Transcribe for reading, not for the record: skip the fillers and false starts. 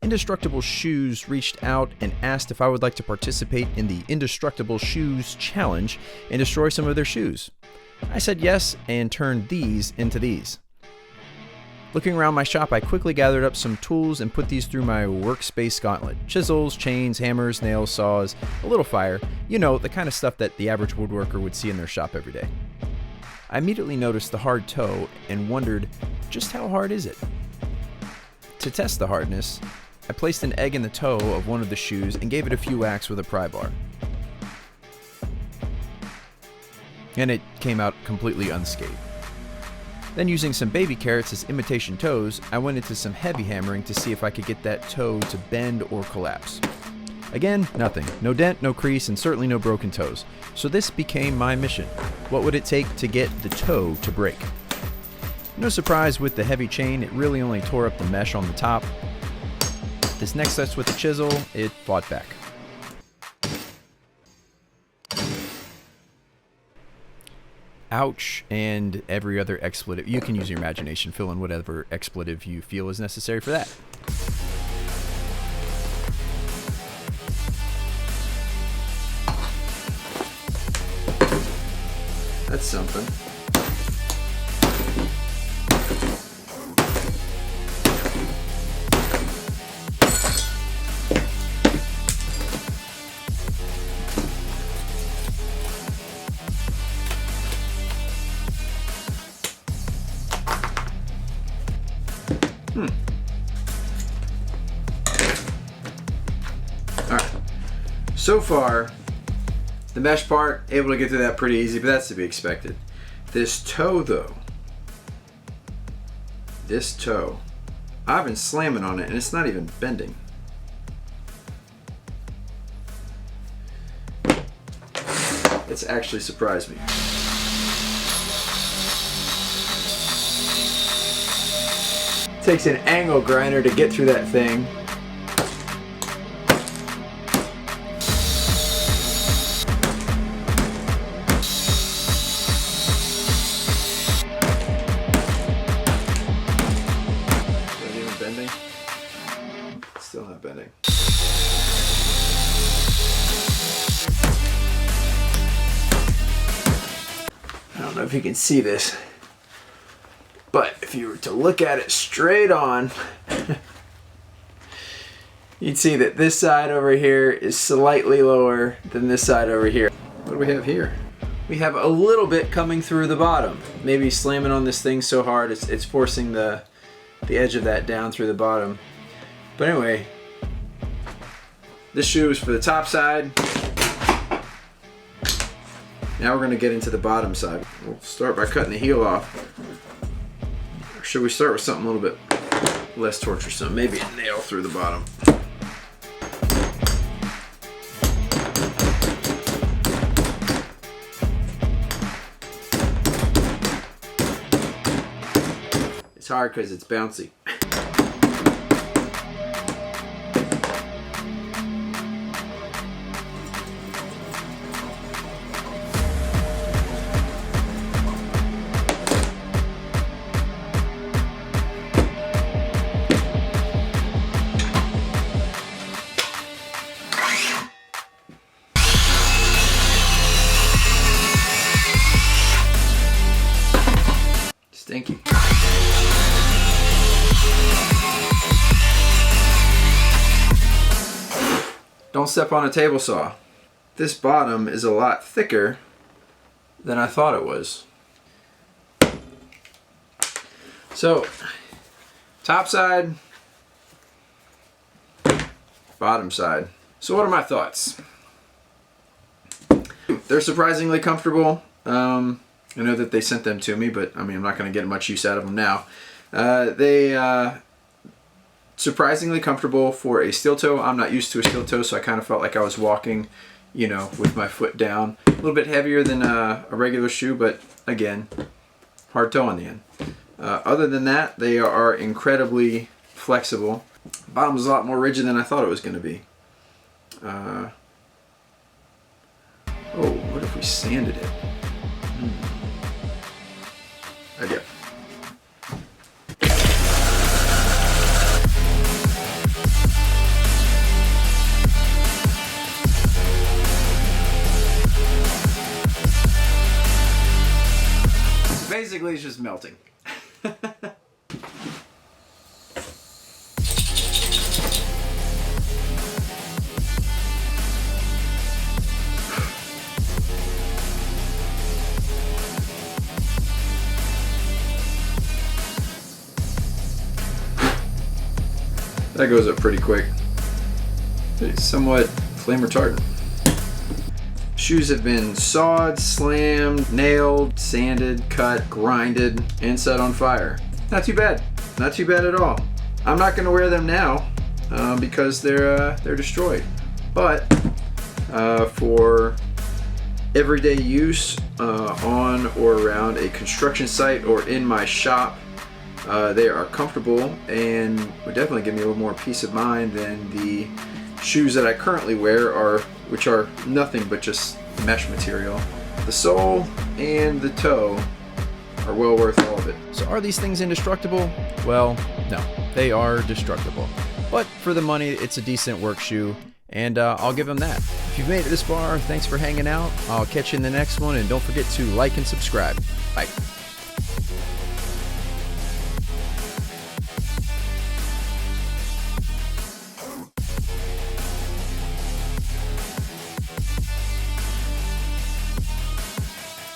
Indestructible Shoes reached out and asked if I would like to participate in the Indestructible Shoes challenge and destroy some of their shoes. I said yes and turned these into these. Looking around my shop, I quickly gathered up some tools and put these through my workspace gauntlet. Chisels, chains, hammers, nails, saws, a little fire. You know, the kind of stuff that the average woodworker would see in their shop every day. I immediately noticed the hard toe and wondered, just how hard is it? To test the hardness, I placed an egg in the toe of one of the shoes and gave it a few whacks with a pry bar. And it came out completely unscathed. Then, using some baby carrots as imitation toes, I went into some heavy hammering to see if I could get that toe to bend or collapse. Again, nothing. No dent, no crease, and certainly no broken toes. So this became my mission. What would it take to get the toe to break? No surprise with the heavy chain, it really only tore up the mesh on the top. This next touch with the chisel, it fought back. Ouch, and every other expletive. You can use your imagination, fill in whatever expletive you feel is necessary for that. That's something. Alright, so far, the mesh part, able to get through that pretty easy, but that's to be expected. This toe though, I've been slamming on it and it's not even bending. It's actually surprised me. Takes an angle grinder to get through that thing. Is it even bending? Still not bending. I don't know if you can see this, but if you were to look at it straight on, you'd see that this side over here is slightly lower than this side over here. What do we have here? We have a little bit coming through the bottom. Maybe slamming on this thing so hard it's forcing the edge of that down through the bottom. But anyway, this shoe is for the top side. Now we're going to get into the bottom side. We'll start by cutting the heel off. Or should we start with something a little bit less torturesome? Maybe a nail through the bottom. It's hard because it's bouncy. Stinky. Don't step on a table saw. This bottom is a lot thicker than I thought it was. So, top side, bottom side. So what are my thoughts? They're surprisingly comfortable. I know that they sent them to me, but I mean, I'm not going to get much use out of them now. They surprisingly comfortable for a steel toe. I'm not used to a steel toe, so I kind of felt like I was walking, you know, with my foot down. A little bit heavier than a regular shoe, but again, hard toe on the end. Other than that, they are incredibly flexible. Bottom is a lot more rigid than I thought it was going to be. Oh, what if we sanded it? Idea. That goes up pretty quick. It's somewhat flame retardant. Shoes have been sawed, slammed, nailed, sanded, cut, grinded, and set on fire. Not too bad. Not too bad at all. I'm not going to wear them now because they're destroyed. But for everyday use on or around a construction site or in my shop, they are comfortable and would definitely give me a little more peace of mind than the shoes that I currently wear, which are nothing but just mesh material. The sole and the toe are well worth all of it. So are these things indestructible? Well, no, they are destructible. But for the money, it's a decent work shoe, and I'll give them that. If you've made it this far, thanks for hanging out. I'll catch you in the next one, and don't forget to like and subscribe. Bye.